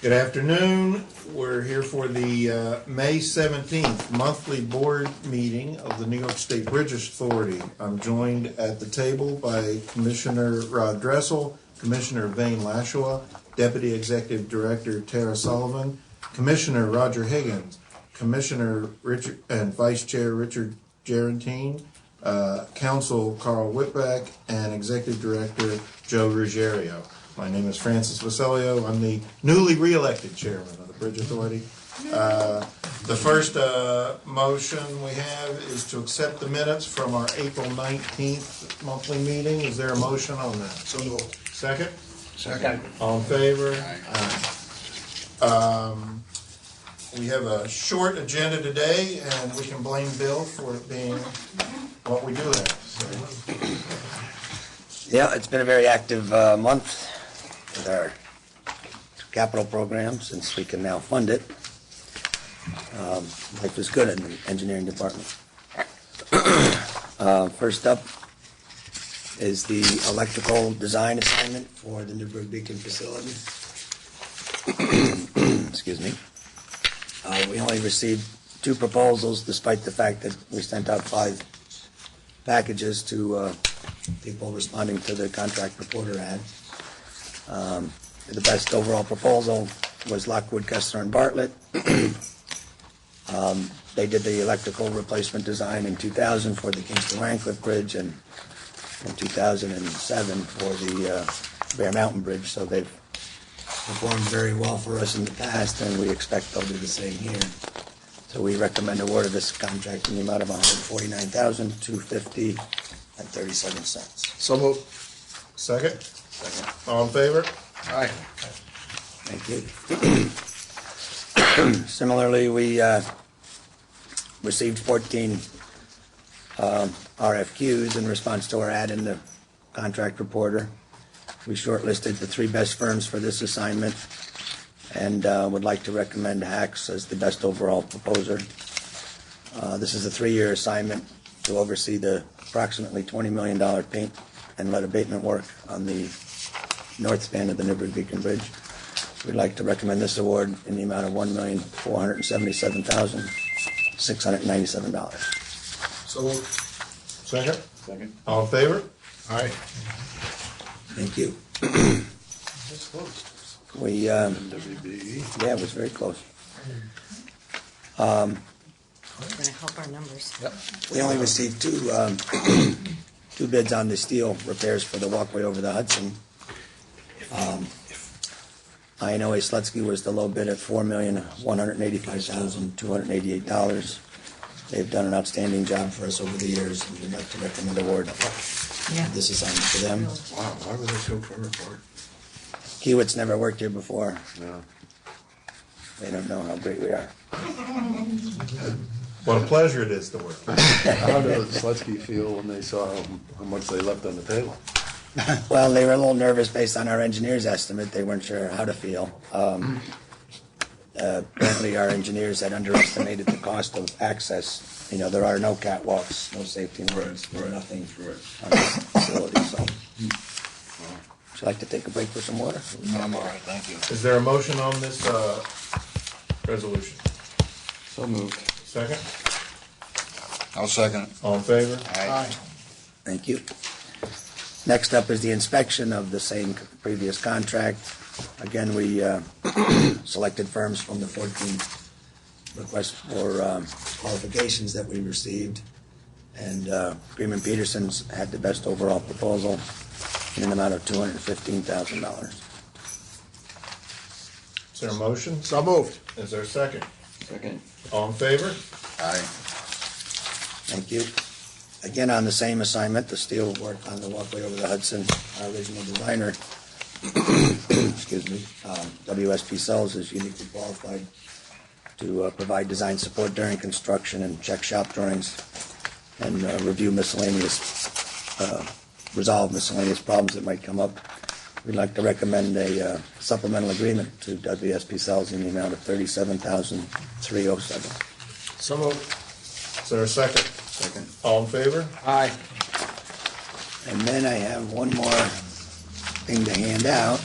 Good afternoon. We're here for the May 17th monthly board meeting of the New York State Bridge Authority. I'm joined at the table by Commissioner Rod Dressel, Commissioner Vane Lashua, Deputy Executive Director Tara Sullivan, Commissioner Roger Higgins, Commissioner Richard and Vice Chair Richard Gerantine, Counsel Carl Whitbeck, and Executive Director Joe Ruggiero. My name is Francis Vasilio. I'm the newly re-elected chairman of the Bridge Authority. The first motion we have is to accept the minutes from our April 19th monthly meeting. Is there a motion on that? So moved. Second? Second. All in favor? Aye. We have a short agenda today, and we can blame Bill for it being what we do have. So. Yeah, it's been a very active month with our capital program since we can now fund it. Life is good in the engineering department. First up is the electrical design assignment for the Newburgh Beacon facility. Excuse me. We only received 2 proposals, despite the fact that we sent out 5 packages to people responding to the contract reporter ad. The best overall proposal was Lockwood, Kessler, and Bartlett. They did the electrical replacement design in 2000 for the Kingston-Rancliffe Bridge and in 2007 for the Bear Mountain Bridge, so they've performed very well for us in the past, and we expect they'll do the same here. So we recommend award of this contract in the amount of $149,250.37. So moved. Second? Second. All in favor? Aye. Thank you. Similarly, we received 14 RFQs in response to our ad in the contract reporter. We shortlisted the 3 best firms for this assignment and would like to recommend Hacks as the best overall proposer. This is a 3-year assignment to oversee the approximately $20 million paint and lead abatement work on the north span of the Newburgh Beacon Bridge. We'd like to recommend this award in the amount of $1,477,697. So moved. Second? Second. All in favor? Aye. Thank you. We, NWBE. yeah, it was very close. We're going to help our numbers. Yep. We only received 2 bids on the steel repairs for the walkway over the Hudson. INOA Slutsky was the low bid at $4,185,288. They've done an outstanding job for us over the years, and we'd like to recommend award this assignment to them. Wow, why were they so far apart? Kiewit's never worked here before. No. They don't know how great we are. What a pleasure it is to work. How did Slutsky feel when they saw how much they left on the table? Well, they were a little nervous based on our engineer's estimate. They weren't sure how to feel. Apparently our engineers had underestimated the cost of access. You know, there are no catwalks, no safety lines, nothing on this facility. So, would you like to take a break for some water? No, I'm all right, thank you. Is there a motion on this resolution? So moved. Second? I'll second it. All in favor? Aye. Thank you. Next up is the inspection of the same previous contract. Again, we selected firms from the 14 requests for qualifications that we received, and Freeman Peterson's had the best overall proposal in an amount of $215,000. Is there a motion? So moved. Is there a second? Second. All in favor? Aye. Thank you. Again, on the same assignment, the steel work on the walkway over the Hudson, our original designer, excuse me, WSP Sells is uniquely qualified to provide design support during construction and check shop drawings and resolve miscellaneous problems that might come up. We'd like to recommend a supplemental agreement to WSP Sells in the amount of $37,307. So moved. Is there a second? Second. All in favor? Aye. And then I have one more thing to hand out.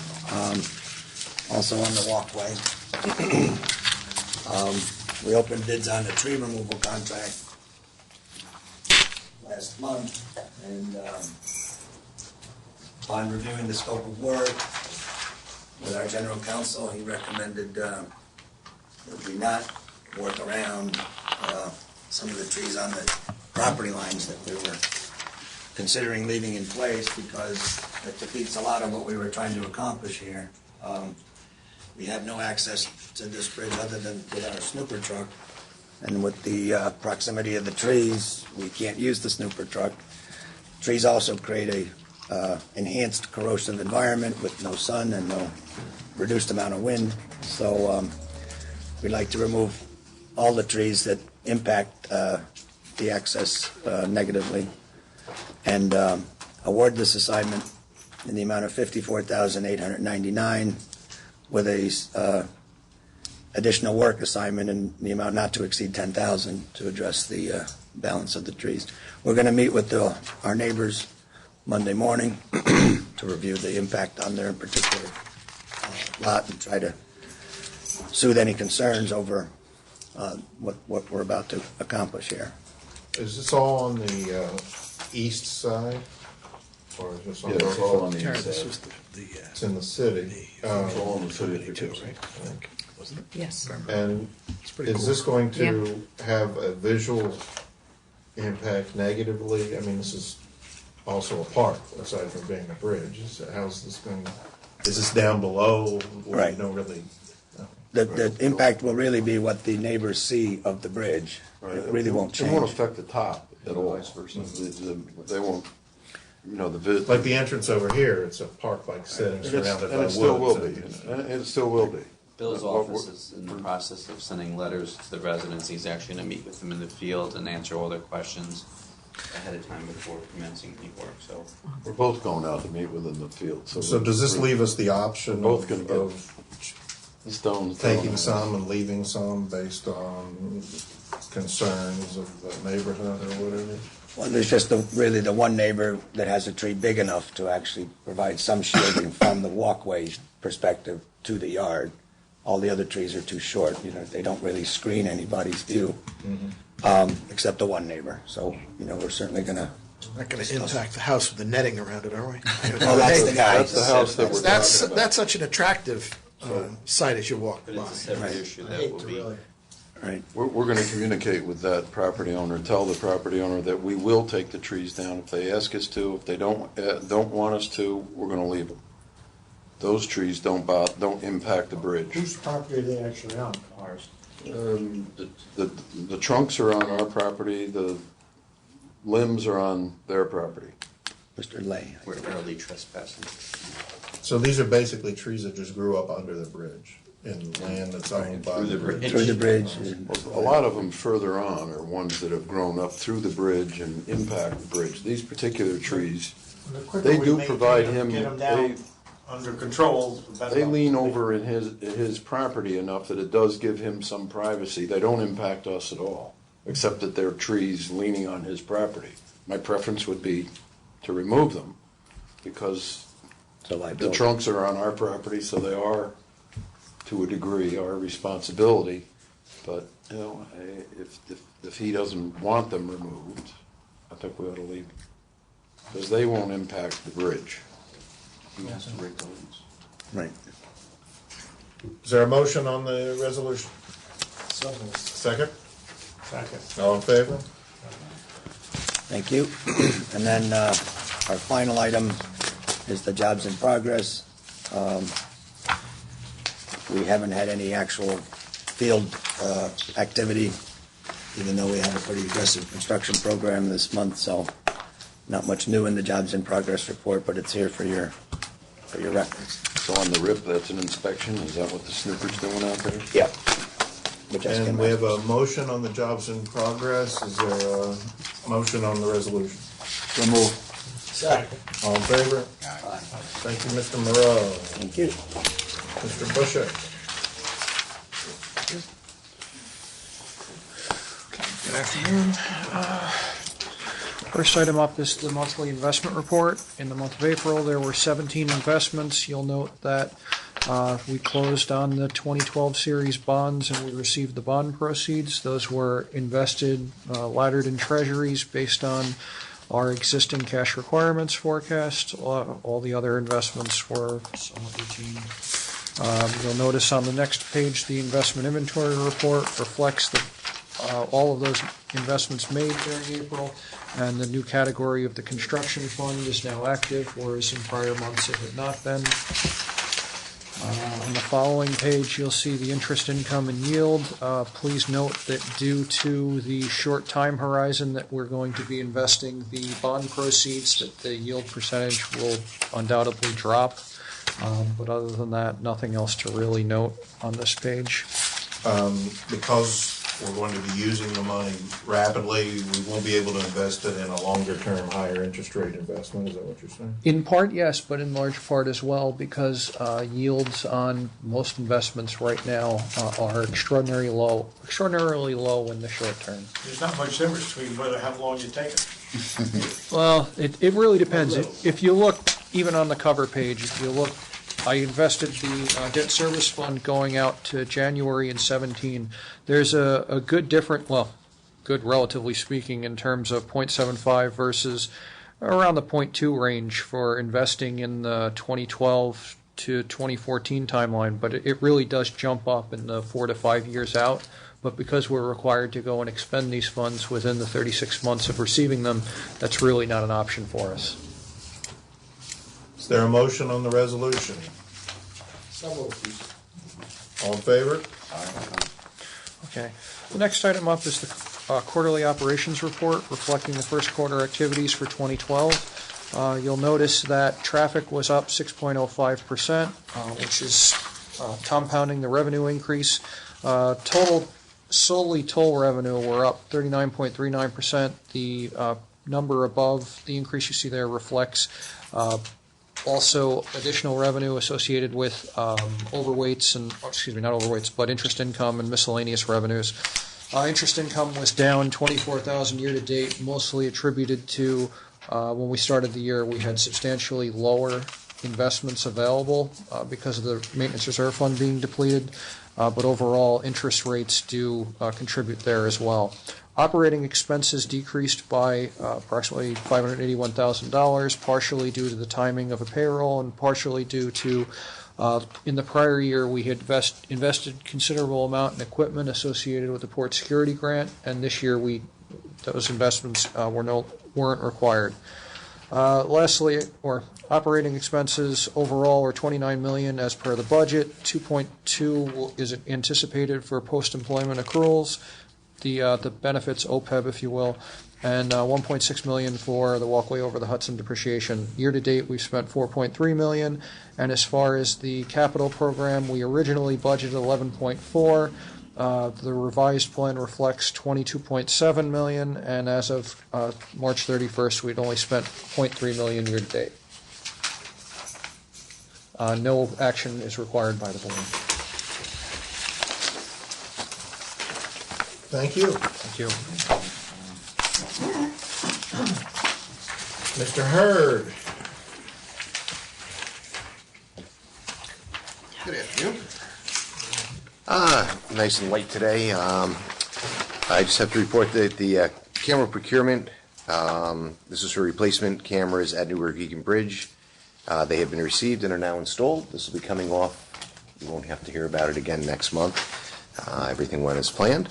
Also on the walkway. We opened bids on the tree removal contract last month, and upon reviewing the scope of work with our general counsel, he recommended that we not work around some of the trees on the property lines that we were considering leaving in place, because it defeats a lot of what we were trying to accomplish here. We have no access to this bridge other than with our snooper truck, and with the proximity of the trees, we can't use the snooper truck. Trees also create a enhanced corrosive environment with no sun and no reduced amount of wind. So we'd like to remove all the trees that impact the access negatively, and award this assignment in the amount of $54,899 with a additional work assignment in the amount not to exceed $10,000 to address the balance of the trees. We're going to meet with our neighbors Monday morning to review the impact on their particular lot and try to soothe any concerns over what we're about to accomplish here. Is this all on the east side? Or is this on Yeah, it's all on the Karen, east this side. was It's in the city. It's all in the city of too, Poughkeepsie. right? I think, wasn't it? Yes. And It's pretty is cool. this going to have a visual impact negatively? I mean, this is also a park, aside from being a bridge. How's this going? Is this down below? Or Right. You don't really. The impact will really be what the neighbors see of the bridge. Right. It really won't It won't change. affect the top at all. Vice versa. They won't, you know, the Like the entrance over here, it's a park-like setting surrounded by and it woods. still will be, and it still will be. Bill's What we're- office is in the process of sending letters to the residents. He's actually going to meet with them in the field and answer all their questions ahead of time before commencing the work. So We're both going out to meet within the field, so. So does this leave us the option Both gonna get of the stones taking down. some and leaving some based on concerns of the neighborhood or whatever? Well, there's just really the one neighbor that has a tree big enough to actually provide some shielding from the walkway perspective to the yard. All the other trees are too short, they don't really screen anybody's view, except the one neighbor. So, we're certainly gonna, Not going to impact the house with the netting around it, are we? well, that's the guy. That's the house that we're That's, talking about. that's such an attractive sight as you walk but by. it's a separate Right. issue that will be. Right. We're gonna communicate with that property owner, tell the property owner that we will take the trees down if they ask us to. If they don't want us to, we're gonna leave them. Those trees don't impact the bridge. Whose property are they actually on? Ours. The trunks are on our property, the limbs are on their property. Mr. Lay. We're early trespassing. So these are basically trees that just grew up under the bridge in land that's owned by Through the the bridge. bridge. Through the bridge. A lot of them further on are ones that have grown up through the bridge and impact the bridge. These particular trees, The quicker they we do maintain provide them, him, get them down under control, the better. they lean over in his property enough that it does give him some privacy. They don't impact us at all, except that they're trees leaning on his property. My preference would be to remove them, because So the liability. trunks are on our property, so they are, to a degree, our responsibility. But, if he doesn't want them removed, I think we ought to leave them, because they won't impact the bridge. He has to break the rules. Right. Is there a motion on the resolution? Second? Second. All in favor? Thank you. And then our final item is the jobs in progress. We haven't had any actual field activity, even though we have a pretty aggressive construction program this month, so not much new in the jobs in progress report, but it's here for your reference. So on the RIP, that's an inspection, is that what the snooper's doing out there? Yep. Which I And we have a motion on the jobs in progress. Is there a motion on the resolution? So move. Second. All in favor? Thank you, Mr. Moreau. Thank you. Mr. Busher? Good afternoon. First item up is the monthly investment report. In the month of April, there were 17 investments. You'll note that We closed on the 2012 series bonds and we received the bond proceeds. Those were invested, laddered in treasuries based on our existing cash requirements forecast. All the other investments were somewhat routine. You'll notice on the next page, the investment inventory report reflects all of those investments made during April, and the new category of the construction fund is now active, whereas in prior months it had not been. On the following page, you'll see the interest income and yield. Please note that due to the short time horizon that we're going to be investing the bond proceeds, that the yield percentage will undoubtedly drop. But other than that, nothing else to really note on this page. Because we're going to be using the money rapidly, we won't be able to invest it in a longer-term, higher interest rate investment. Is that what you're saying? In part, yes, but in large part as well, because yields on most investments right now are extraordinarily low in the short term. There's not much difference between whether how long you take it. Well, it really depends. If you look, even on the cover page, if you look, I invested the debt service fund going out to January in 17. There's a good good relatively speaking in terms of 0.75 versus around the 0.2 range for investing in the 2012 to 2014 timeline, but it really does jump up in the 4 to 5 years out. But because we're required to go and expend these funds within the 36 months of receiving them, that's really not an option for us. Is there a motion on the resolution? All in favor? Okay. The next item up is the quarterly operations report reflecting the first quarter activities for 2012. You'll notice that traffic was up 6.05%, which is compounding the revenue increase. Total solely toll revenue were up 39.39%. The number above the increase you see there reflects also additional revenue associated with overweights and, not overweights, but interest income and miscellaneous revenues. Interest income was down $24,000 year to date, mostly attributed to when we started the year we had substantially lower investments available because of the maintenance reserve fund being depleted. But overall, interest rates do contribute there as well. Operating expenses decreased by approximately $581,000, partially due to the timing of a payroll and partially due to, in the prior year, we had invested considerable amount in equipment associated with the port security grant, and this year those investments weren't required. Lastly, operating expenses overall are $29 million as per the budget. 2.2 is anticipated for post-employment accruals, the benefits OPEB, if you will, and $1.6 million for the walkway over the Hudson depreciation. Year to date, we've spent $4.3 million, and as far as the capital program, we originally budgeted $11.4. The revised plan reflects $22.7 million, and as of March 31st, we'd only spent $0.3 million year to date. No action is required by the board. Thank you. Thank you. Mr. Hurd. Good afternoon. Nice and light today. I just have to report that the camera procurement, this is for replacement cameras at Newburgh Egan Bridge. They have been received and are now installed. This will be coming off. You won't have to hear about it again next month. Everything went as planned.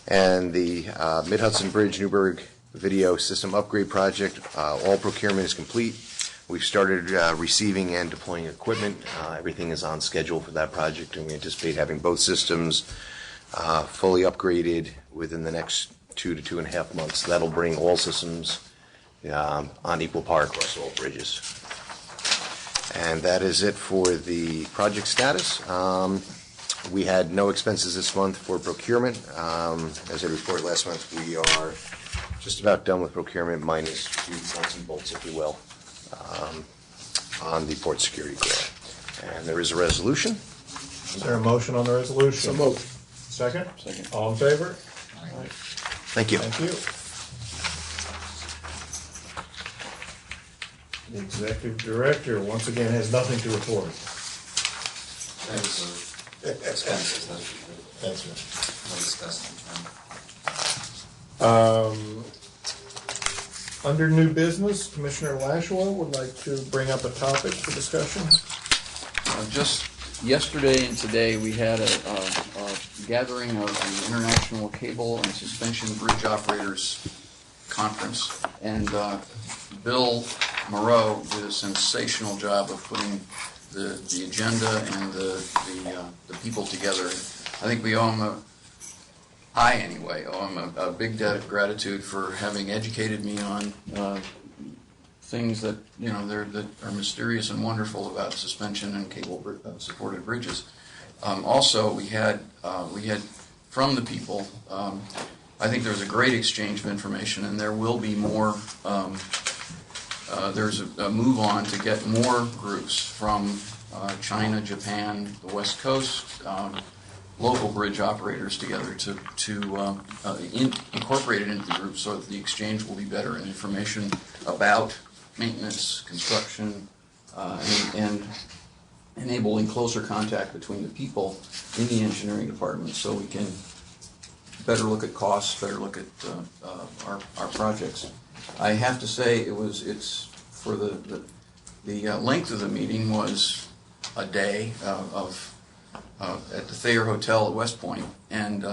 And the Mid-Hudson Bridge Newburgh video system upgrade project, all procurement is complete. We've started receiving and deploying equipment. Everything is on schedule for that project, and we anticipate having both systems fully upgraded within the next 2 to 2.5 months. That'll bring all systems on equal par across all bridges. And that is it for the project status. We had no expenses this month for procurement. As I reported last month, we are just about done with procurement, minus a few nuts and bolts, if you will, on the port security grant. And there is a resolution. Is there a motion on the resolution? So moved. Second? Second. All in favor? Thank you. Thank you. The executive director, once again, has nothing to report. Expenses, That's right. we'll discuss them. Under new business, Commissioner Lashua would like to bring up a topic for discussion. Just yesterday and today, we had a gathering of the International Cable and Suspension Bridge Operators Conference, and Bill Moreau did a sensational job of putting the agenda and the people together. I think we owe him I owe him a big debt of gratitude for having educated me on things that that are mysterious and wonderful about suspension and cable supported bridges. Also, we had from the people. I think there was a great exchange of information, and there will be more. There's a move on to get more groups from China, Japan, the West Coast, local bridge operators together to incorporate it into the group so that the exchange will be better and information about maintenance, construction, and enabling closer contact between the people in the engineering department so we can better look at costs, better look at our projects. I have to say it's for the length of the meeting was a day at the Thayer Hotel at West Point, and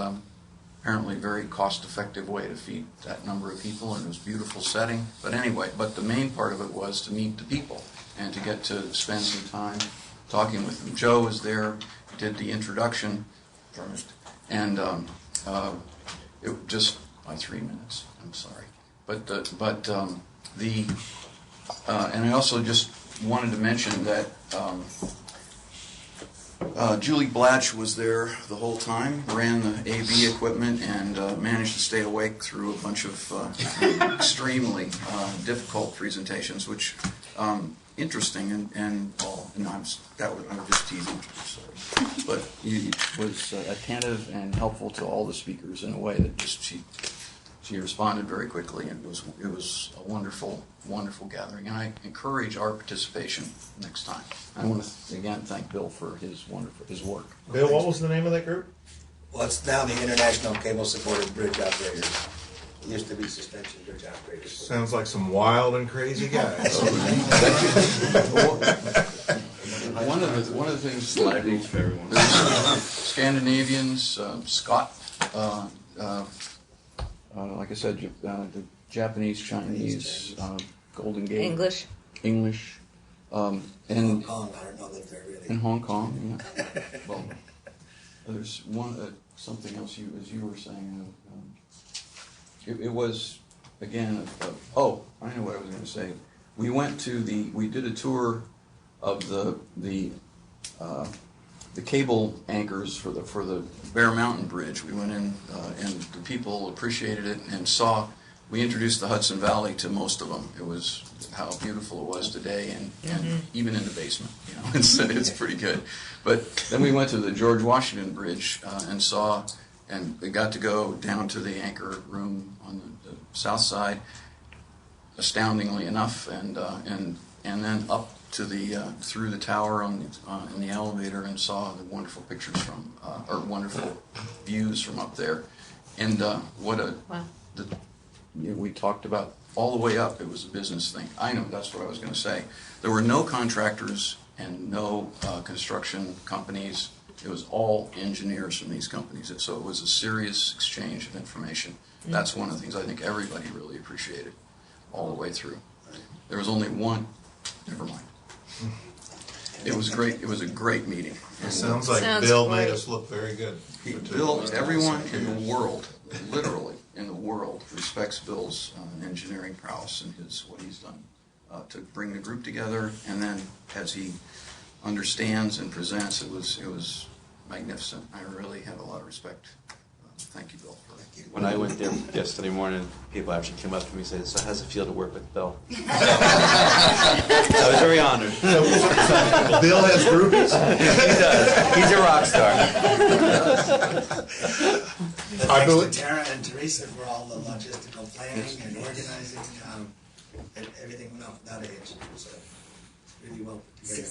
apparently a very cost-effective way to feed that number of people, and it was a beautiful setting. But anyway, the main part of it was to meet the people and to get to spend some time talking with them. Joe was there, did the introduction first, and it just by 3 minutes. I'm sorry, and I also just wanted to mention that. Julie Blatch was there the whole time, ran the AV equipment, and managed to stay awake through a bunch of extremely difficult presentations, which interesting and all. And I'm just teasing, sorry. But he was attentive and helpful to all the speakers in a way that just she responded very quickly, and it was a wonderful gathering, and I encourage our participation next time. I want to again thank Bill for his work. Bill, what was the name of that group? Well, it's now the International Cable Supported Bridge Operators. It used to be Suspension Bridge Operators. Sounds like some wild and crazy guys. One of the things there's Scandinavians, Scott. Like I said, the Japanese, Chinese, Golden Gate, English, and Hong Kong. I don't know that they're really. In Hong Kong, yeah. Well, there's something else as you were saying. It was again. I know what I was going to say. We did a tour of the cable anchors for the Bear Mountain Bridge. We went in, and the people appreciated it and saw. We introduced the Hudson Valley to most of them. It was how beautiful it was today, and even in the basement, it's pretty good. But then we went to the George Washington Bridge and we got to go down to the anchor room on the south side. Astoundingly enough, and then up to through the tower in the elevator, and saw the wonderful pictures wonderful views from up there, and we talked about all the way up. It was a business thing. I know that's what I was going to say. There were no contractors and no construction companies. It was all engineers from these companies. So it was a serious exchange of information. That's one of the things I think everybody really appreciated all the way through. There was only one. Never mind. It was great. It was a great meeting. It sounds like Bill made us look very good. Bill, everyone in the world, literally in the world, respects Bill's engineering prowess and what he's done to bring the group together. And then as he understands and presents, it was magnificent. I really have a lot of respect. Thank you, Bill. When I went there yesterday morning, people actually came up to me and said, "So how's it feel to work with Bill?" I was very honored. Bill has groupies? He does. He's a rock star. I believe Tara and Teresa for all the logistical planning and organizing. Everything went off without a hitch. So really well put together.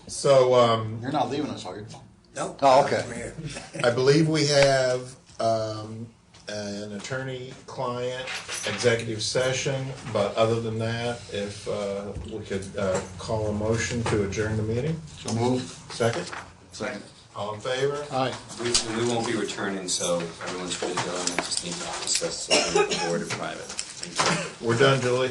So, You're not leaving us, are you? Nope. Oh, okay. I believe we have an attorney-client executive session, but other than that, if we could call a motion to adjourn the meeting. So move. Second? Second. All in favor? Aye. We won't be returning, so everyone's free to go, and I just need to discuss something with the board in private. Thank you. We're done, Julie.